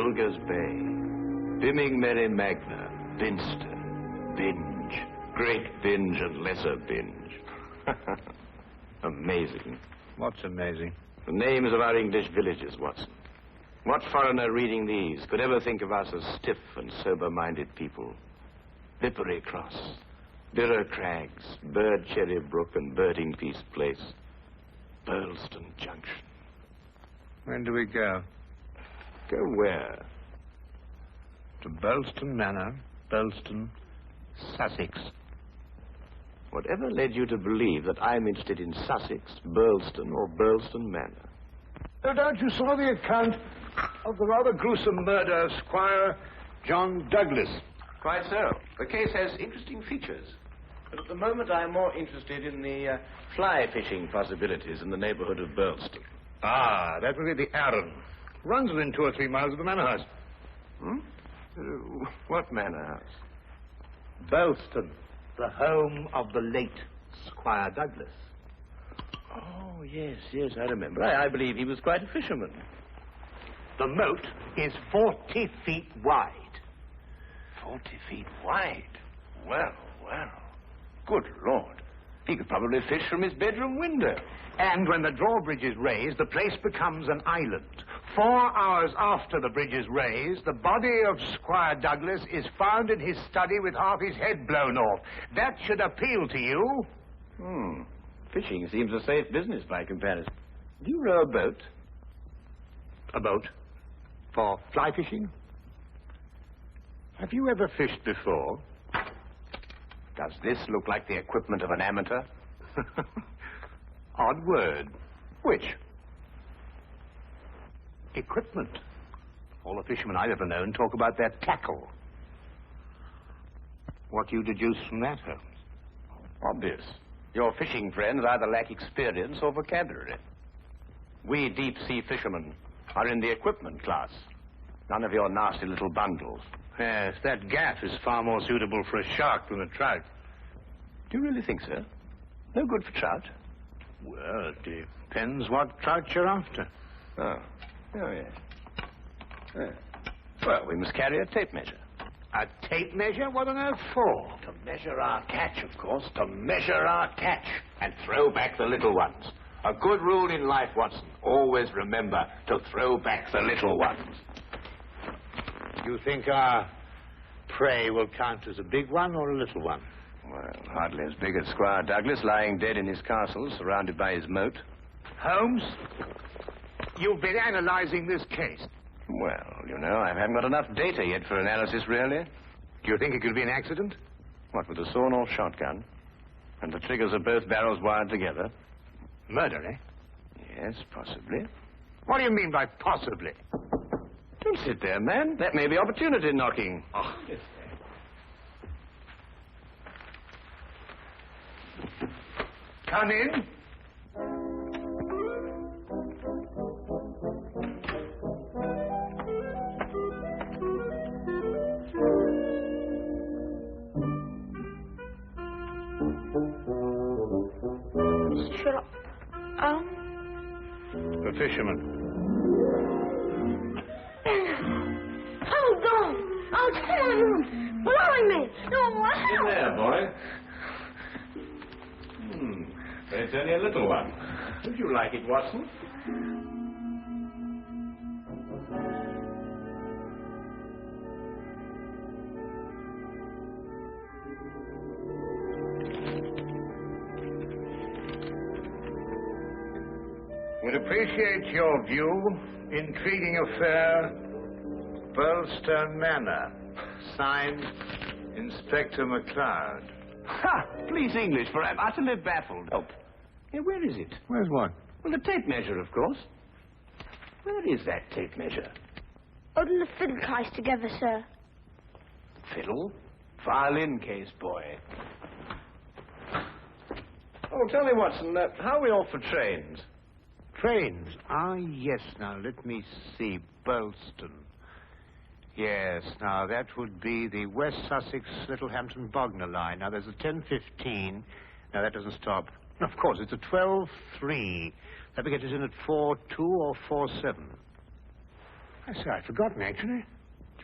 Bilger's Bay, Bimming Merry Magna, Binster, Binge, Great Binge and Lesser Binge. Amazing. What's amazing? The names of our English villages, Watson. What foreigner reading these could ever think of us as stiff and sober-minded people? Bippery Cross, Birrer Crags, Bird Cherry Brook and Birding Piece Place, Burlston Junction. When do we go? Go where? To Burlston Manor, Burlston, Sussex. Whatever led you to believe that I'm interested in Sussex, Burlston, or Burlston Manor? No doubt you saw the account of the rather gruesome murder of Squire John Douglas. Quite so. The case has interesting features. But at the moment, I'm more interested in the fly fishing possibilities in the neighborhood of Burlston. Ah, that will be the Arun. Runs within 2 or 3 miles of the manor house. Hmm? What manor house? Burlston, the home of the late Squire Douglas. Oh, yes, I remember. I believe he was quite a fisherman. The moat is 40 feet wide. 40 feet wide? Well. Good Lord. He could probably fish from his bedroom window. And when the drawbridge is raised, the place becomes an island. 4 hours after the bridge is raised, the body of Squire Douglas is found in his study with half his head blown off. That should appeal to you. Fishing seems a safe business by comparison. Do you row a boat? A boat? For fly fishing? Have you ever fished before? Does this look like the equipment of an amateur? Odd word. Which? Equipment. All the fishermen I've ever known talk about their tackle. What do you deduce from that, Holmes? Obvious. Your fishing friends either lack experience or vocabulary. We deep-sea fishermen are in the equipment class. None of your nasty little bundles. Yes, that gaff is far more suitable for a shark than a trout. Do you really think so? No good for trout? Well, it depends what trout you're after. Oh, yes. Well, we must carry a tape measure. A tape measure? What on earth for? To measure our catch, of course. To measure our catch and throw back the little ones. A good rule in life, Watson. Always remember to throw back the little ones. You think our prey will count as a big one or a little one? Well, hardly as big as Squire Douglas, lying dead in his castle, surrounded by his moat. Holmes, you've been analyzing this case. Well, I haven't got enough data yet for analysis, really. Do you think it could be an accident? What, with a sawn-off shotgun? And the triggers of both barrels wired together? Murder, eh? Yes, possibly. What do you mean by possibly? Don't sit there, man. That may be opportunity knocking. Oh. Come in. Mr. Sherlock Holmes? The fisherman. Oh, God! Oh, come on! Blimey! No, In there, boy. It's only a little one. Would you like it, Watson? Would appreciate your view. Intriguing affair, Burlston Manor. Signed, Inspector McLeod. Ha! Please, English, for I'm utterly baffled. Oh, hey, where is it? Where's what? Well, the tape measure, of course. Where is that tape measure? Holding the fiddle case together, sir. Fiddle? Violin case, boy. Oh, tell me, Watson, how are we off for trains? Trains? Ah, yes. Now, let me see. Burlston. Yes, now, that would be the West Sussex Littlehampton Bognor line. Now, there's a 10:15. Now, that doesn't stop. Of course, it's a 12:3. That will get us in at 4:2 or 4:7. I say, I'd forgotten, actually.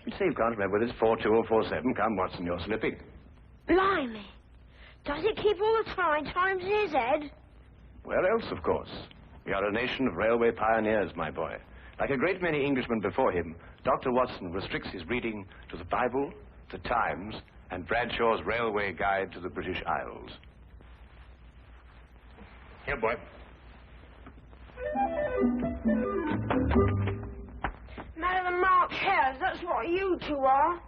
You say you can't remember whether it's 42 or 47. Come, Watson, you're slipping. Blimey. Does it keep all the times in his head? Where else, of course? We are a nation of railway pioneers, my boy. Like a great many Englishmen before him, Dr. Watson restricts his reading to the Bible, the Times, and Bradshaw's Railway Guide to the British Isles. Here, boy. Man of the March Hares, that's what you two are.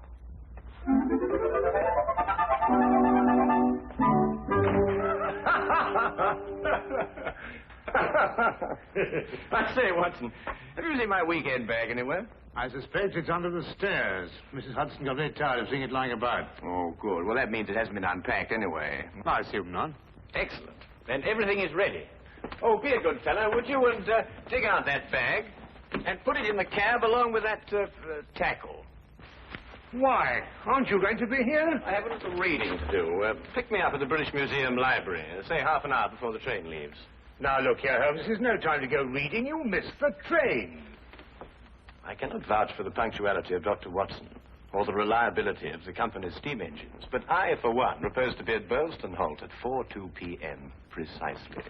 I say, Watson, have you seen my weekend bag anywhere? I suspect it's under the stairs. Mrs. Hudson got very tired of seeing it lying about. Oh, good. Well, that means it hasn't been unpacked anyway. I assume not. Excellent. Then everything is ready. Oh, be a good fellow, would you, and take out that bag and put it in the cab along with that tackle. Why? Aren't you going to be here? I have a little reading to do. Pick me up at the British Museum Library, say half an hour before the train leaves. Now, look here, Holmes. This is no time to go reading. You'll miss the train. I cannot vouch for the punctuality of Dr. Watson or the reliability of the company's steam engines, but I, for one, propose to be at Burlston Halt at 4:02 p.m. precisely.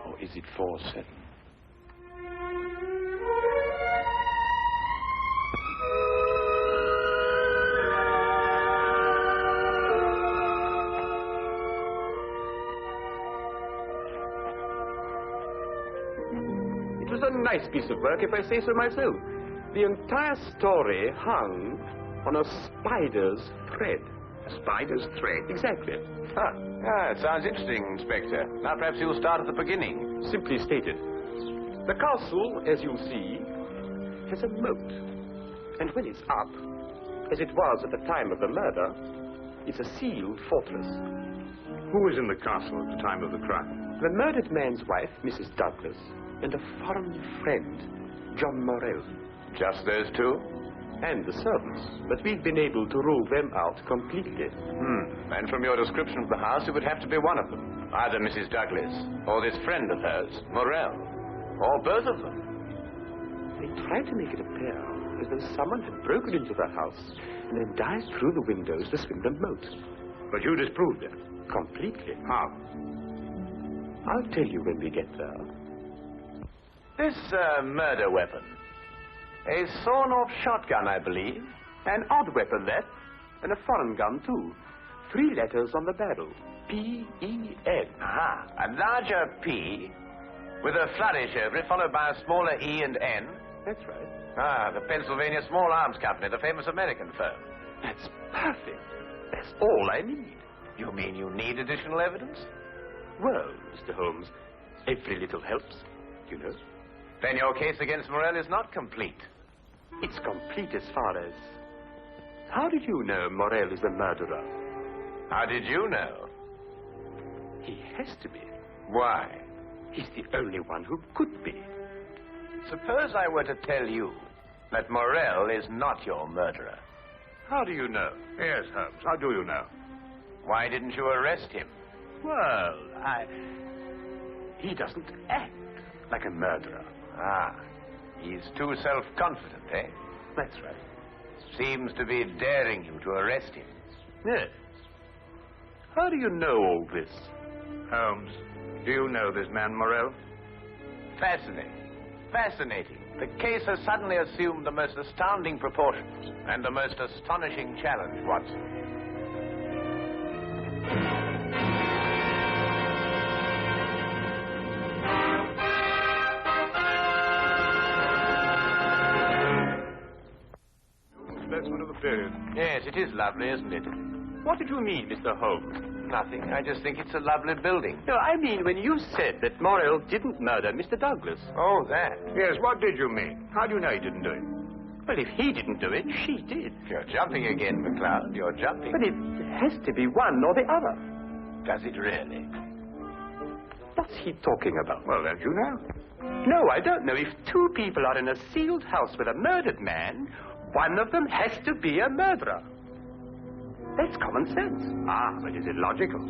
Or is it 4:07? It was a nice piece of work, if I say so myself. The entire story hung on a spider's thread. A spider's thread? Exactly. It sounds interesting, Inspector. Now, perhaps you'll start at the beginning. Simply stated. The castle, as you see, has a moat. And when it's up, as it was at the time of the murder, it's a sealed fortress. Who was in the castle at the time of the crime? The murdered man's wife, Mrs. Douglas, and a foreign friend, John Morell. Just those two? And the servants. But we've been able to rule them out completely. And from your description of the house, it would have to be one of them. Either Mrs. Douglas, or this friend of hers, Morell, or both of them. They tried to make it appear as though someone had broken into the house and then dived through the windows to swing the moat. But you disproved it. Completely. How? I'll tell you when we get there. This murder weapon. A sawn-off shotgun, I believe. An odd weapon, that. And a foreign gun, too. 3 letters on the barrel. P-E-N. Aha. A larger P with a flourish over it, followed by a smaller E and N. That's right. Ah, the Pennsylvania Small Arms Company, the famous American firm. That's perfect. That's all I need. You mean you need additional evidence? Well, Mr. Holmes, every little helps, you know. Then your case against Morell is not complete. It's complete as far as... How did you know Morell is the murderer? How did you know? He has to be. Why? He's the only one who could be. Suppose I were to tell you that Morell is not your murderer. How do you know? Yes, Holmes. How do you know? Why didn't you arrest him? Well, He doesn't act like a murderer. Ah, he's too self-confident, eh? That's right. Seems to be daring you to arrest him. Yes. How do you know all this? Holmes, do you know this man Morell? Fascinating. Fascinating. The case has suddenly assumed the most astounding proportions and the most astonishing challenge, Watson. Specimen of the period. Yes, it is lovely, isn't it? What did you mean, Mr. Holmes? Nothing. I just think it's a lovely building. No, I mean when you said that Morell didn't murder Mr. Douglas. Oh, that. Yes, what did you mean? How do you know he didn't do it? Well, if he didn't do it, she did. You're jumping again, McCloud. You're jumping. But it has to be one or the other. Does it really? What's he talking about? Well, don't you know? No, I don't know. If 2 people are in a sealed house with a murdered man, one of them has to be a murderer. That's common sense. Ah, but is it logical?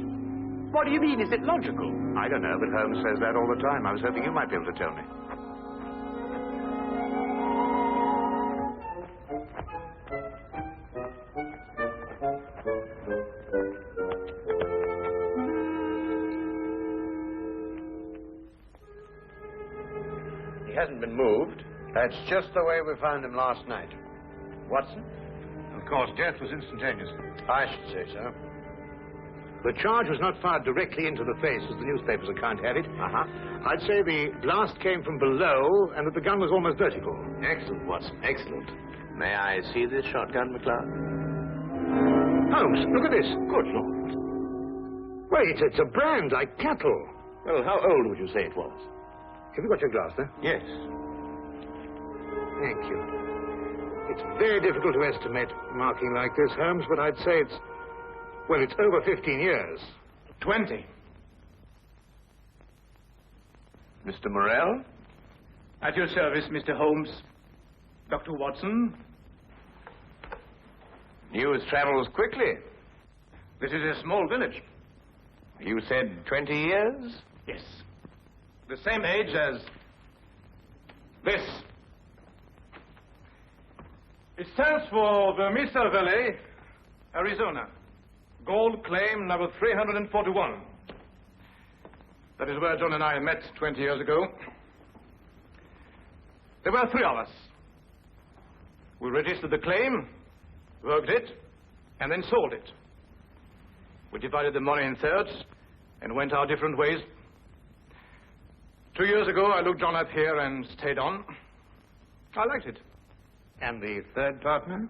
What do you mean? Is it logical? I don't know, but Holmes says that all the time. I was hoping you might be able to tell me. He hasn't been moved. That's just the way we found him last night. Watson? Of course, death was instantaneous. I should say so. The charge was not fired directly into the face, as the newspaper's account had it. Uh-huh. I'd say the blast came from below and that the gun was almost vertical. Excellent, Watson. Excellent. May I see this shotgun, McLeod? Holmes, look at this. Good Lord. Wait, it's a brand like cattle. Well, how old would you say it was? Have you got your glass there? Yes. Thank you. It's very difficult to estimate marking like this, Holmes, but I'd say it's over 15 years. 20. Mr. Morrell? At your service, Mr. Holmes. Dr. Watson. News travels quickly. This is a small village. You said 20 years? Yes. The same age as this. It stands for the Mesa Valley, Arizona. Gold claim number 341. That is where John and I met 20 years ago. There were 3 of us. We registered the claim, worked it, and then sold it. We divided the money in thirds and went our different ways. 2 years ago, I looked John up here and stayed on. I liked it. And the third partner?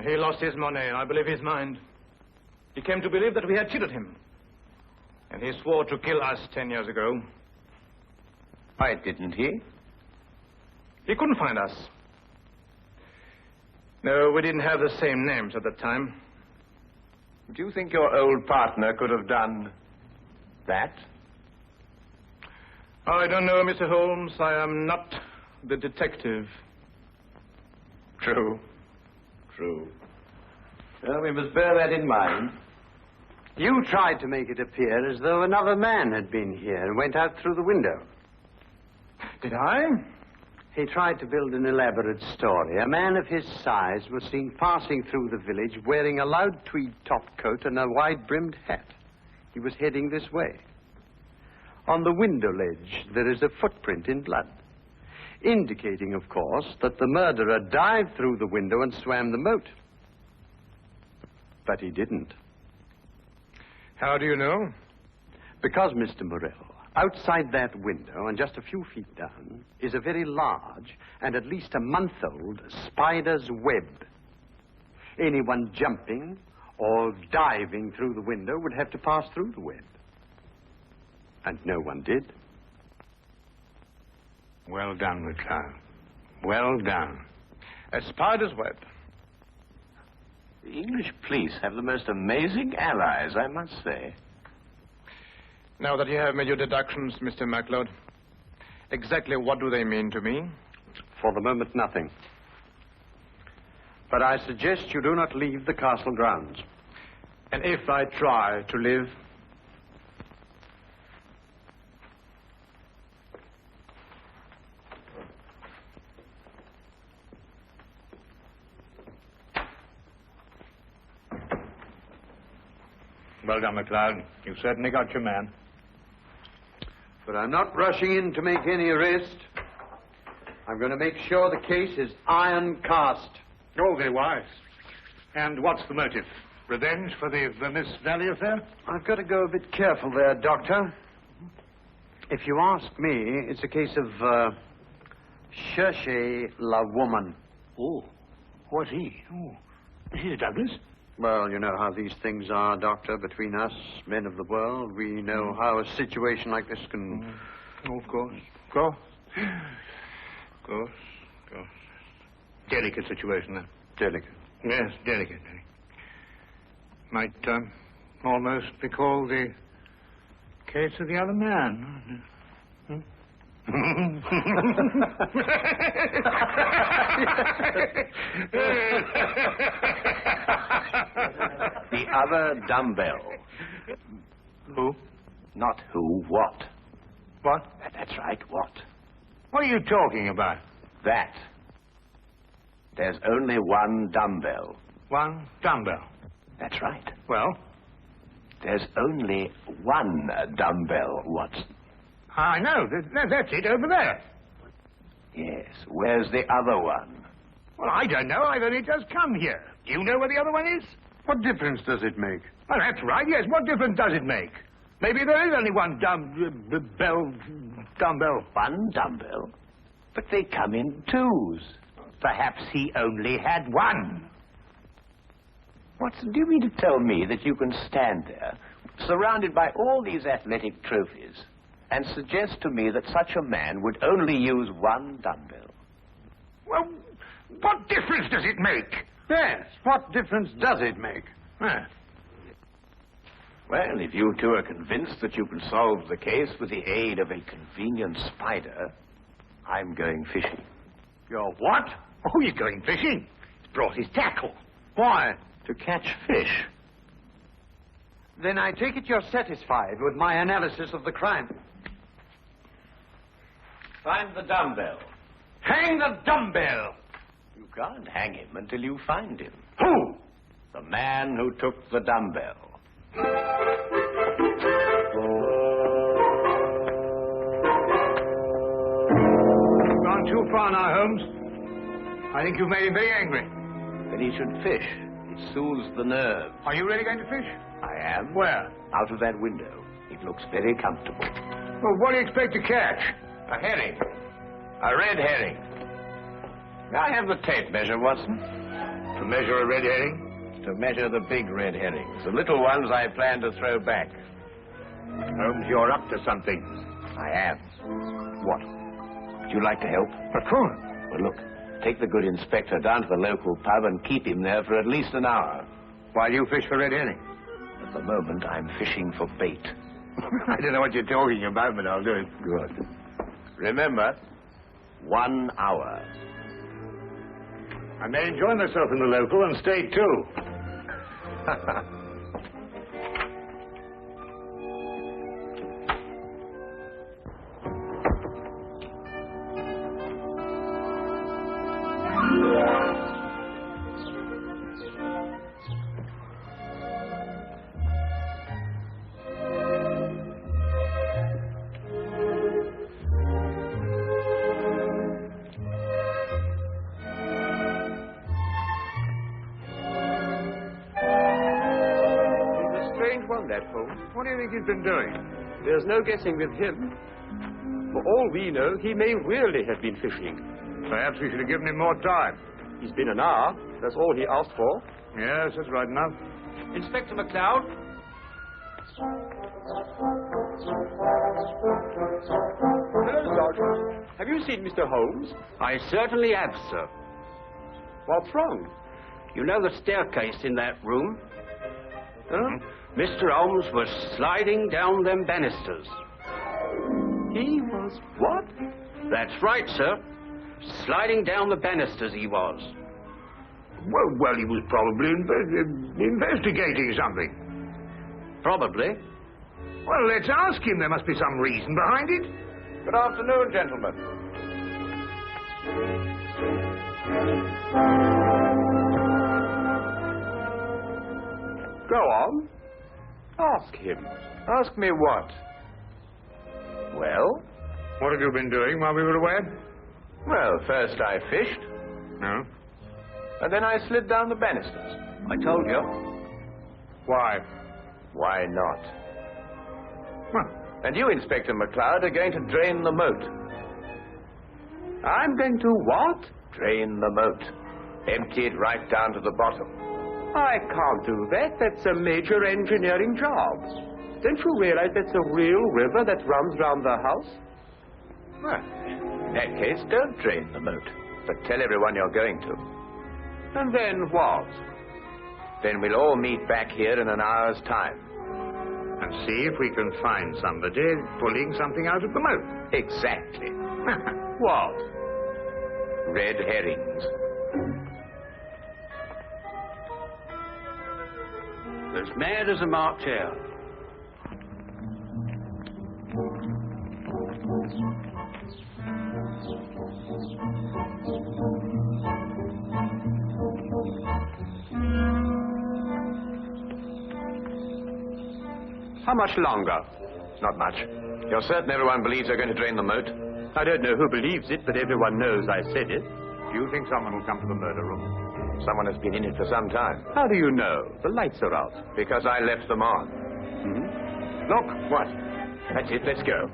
He lost his money, and I believe his mind. He came to believe that we had cheated him. And he swore to kill us 10 years ago. Why didn't he? He couldn't find us. No, we didn't have the same names at that time. Do you think your old partner could have done that? I don't know, Mr. Holmes. I am not the detective. True. True. Well, we must bear that in mind. You tried to make it appear as though another man had been here and went out through the window. Did I? He tried to build an elaborate story. A man of his size was seen passing through the village wearing a loud tweed topcoat and a wide-brimmed hat. He was heading this way. On the window ledge, there is a footprint in blood, indicating, of course, that the murderer dived through the window and swam the moat. But he didn't. How do you know? Because, Mr. Morrell, outside that window and just a few feet down is a very large and at least a month-old spider's web. Anyone jumping or diving through the window would have to pass through the web. And no one did. Well done, McLeod. Well done. A spider's web. The English police have the most amazing allies, I must say. Now that you have made your deductions, Mr. MacLeod, exactly what do they mean to me? For the moment, nothing. But I suggest you do not leave the castle grounds. And if I try to live? Well done, McLeod. You certainly got your man. But I'm not rushing in to make any arrest. I'm going to make sure the case is iron cast. Oh, very wise. And what's the motive? Revenge for the Vermis Valley affair? I've got to go a bit careful there, Doctor. If you ask me, it's a case of, cherchez la woman. Oh, what's he? Oh, is he Douglas? Well, you know how these things are, Doctor, between us, men of the world. We know how a situation like this can... Oh, of course. Of course. Of course. Of course. Delicate situation, then. Delicate. Yes, delicate. Might almost be called the case of the other man. The other dumbbell. Who? Not who, what? What? That's right, what? What are you talking about? That. There's only one dumbbell. One dumbbell. That's right. Well? There's only one dumbbell, Watson. I know. That's it over there. Yes. Where's the other one? Well, I don't know. I've only just come here. Do you know where the other one is? What difference does it make? Well, that's right. Yes. What difference does it make? Maybe there is only one dumbbell. One dumbbell? But they come in twos. Perhaps he only had one. Watson, do you mean to tell me that you can stand there, surrounded by all these athletic trophies, and suggest to me that such a man would only use one dumbbell? Well, what difference does it make? Yes, what difference does it make? Well, if you two are convinced that you can solve the case with the aid of a convenient spider, I'm going fishing. You're what? Oh, he's going fishing. He's brought his tackle. Why? To catch fish. Then I take it you're satisfied with my analysis of the crime. Find the dumbbell. Hang the dumbbell! You can't hang him until you find him. Who? The man who took the dumbbell. Gone too far now, Holmes. I think you've made him very angry. Then he should fish. It soothes the nerves. Are you really going to fish? I am. Where? Out of that window. It looks very comfortable. Well, what do you expect to catch? A herring. A red herring. I have the tape measure, Watson. To measure a red herring? To measure the big red herrings. The little ones I plan to throw back. Holmes, you're up to something. I am. What? Would you like to help? Of course. Well, look. Take the good inspector down to the local pub and keep him there for at least an hour. While you fish for red herring? At the moment, I'm fishing for bait. I don't know what you're talking about, but I'll do it. Good. Remember, 1 hour. I may enjoy myself in the local and stay too. What do you think he's been doing? There's no guessing with him. For all we know, he may really have been fishing. Perhaps we should have given him more time. He's been an hour. That's all he asked for. Yes, that's right enough. Inspector McLeod? Hello, Sergeant. Have you seen Mr. Holmes? I certainly have, sir. What's wrong? You know the staircase in that room? Huh? Mr. Holmes was sliding down them banisters. He was what? That's right, sir. Sliding down the banisters he was. Well, he was probably investigating something. Probably. Well, let's ask him. There must be some reason behind it. Good afternoon, gentlemen. Go on. Ask him. Ask me what? Well? What have you been doing while we were away? Well, first I fished. No? And then I slid down the banisters. I told you. Why? Why not? Well, and you, Inspector McLeod, are going to drain the moat. I'm going to what? Drain the moat. Empty it right down to the bottom. I can't do that. That's a major engineering job. Don't you realize that's a real river that runs round the house? Well, in that case, don't drain the moat, but tell everyone you're going to. And then what? Then we'll all meet back here in an hour's time. and see if we can find somebody pulling something out of the moat. Exactly. What? Red herrings. As mad as a March hare. How much longer? Not much. You're certain everyone believes they're going to drain the moat? I don't know who believes it, but everyone knows I said it. Do you think someone will come to the murder room? Someone has been in it for some time. How do you know? The lights are out. Because I left them on. Look. What? That's it. Let's go.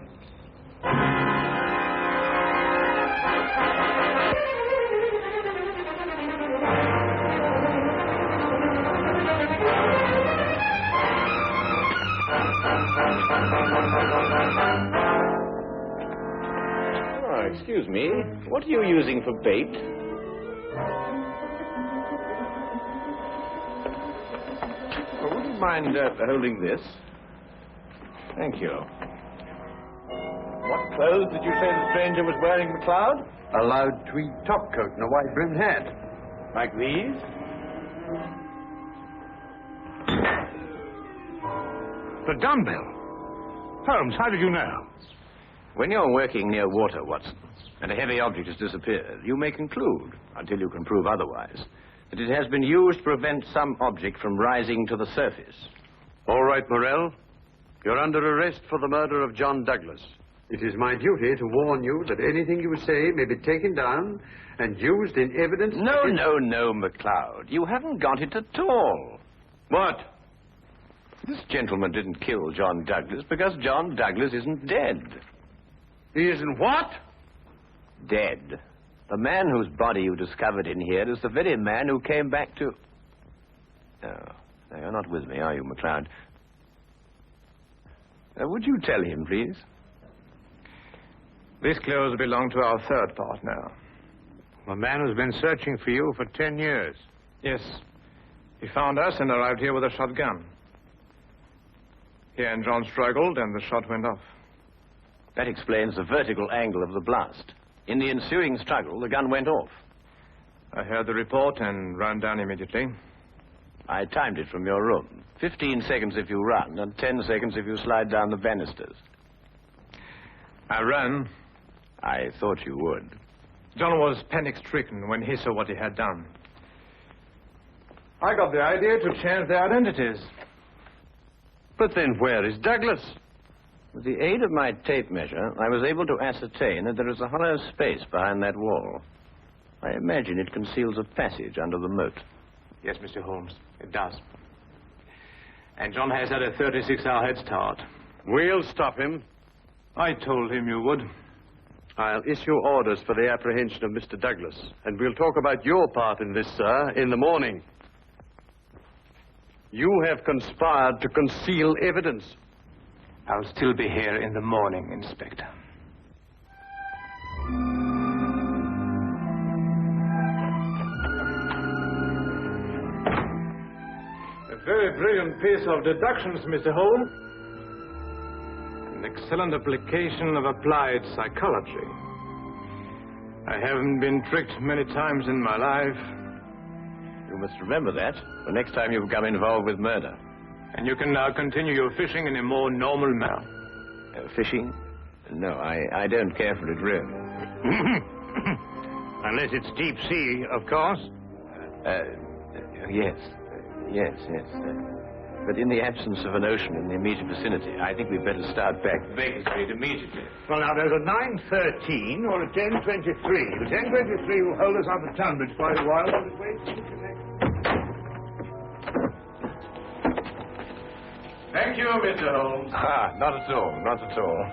Oh, excuse me. What are you using for bait? Oh, would you mind holding this? Thank you. What clothes did you say the stranger was wearing, McLeod? A loud tweed topcoat and a wide-brimmed hat. Like these? The dumbbell. Holmes, how did you know? When you're working near water, Watson, and a heavy object has disappeared, you may conclude, until you can prove otherwise, that it has been used to prevent some object from rising to the surface. All right, Morrell. You're under arrest for the murder of John Douglas. It is my duty to warn you that anything you say may be taken down and used in evidence... No, McLeod. You haven't got it at all. What? This gentleman didn't kill John Douglas because John Douglas isn't dead. He isn't what? Dead. The man whose body you discovered in here is the very man who came back to... No, you're not with me, are you, McLeod? Would you tell him, please? These clothes belong to our third partner. A man who's been searching for you for 10 years. Yes. He found us and arrived here with a shotgun. He and John struggled, and the shot went off. That explains the vertical angle of the blast. In the ensuing struggle, the gun went off. I heard the report and ran down immediately. I timed it from your room. 15 seconds if you run, and 10 seconds if you slide down the banisters. I ran. I thought you would. John was panic-stricken when he saw what he had done. I got the idea to change their identities. But then where is Douglas? With the aid of my tape measure, I was able to ascertain that there is a hollow space behind that wall. I imagine it conceals a passage under the moat. Yes, Mr. Holmes, it does. And John has had a 36-hour head start. We'll stop him. I told him you would. I'll issue orders for the apprehension of Mr. Douglas, and we'll talk about your part in this, sir, in the morning. You have conspired to conceal evidence. I'll still be here in the morning, Inspector. A very brilliant piece of deductions, Mr. Holmes. An excellent application of applied psychology. I haven't been tricked many times in my life. You must remember that the next time you become involved with murder. And you can now continue your fishing in a more normal manner. Fishing? No, I don't care for it, really. Unless it's deep sea, of course. Yes. But in the absence of an ocean in the immediate vicinity, I think we'd better start back Baker Street immediately. Well, now, there's a 9:13 or a 10:23. The 10:23 will hold us up at Tunbridge quite a while. Will it wait? Thank you, Mr. Holmes. Not at all.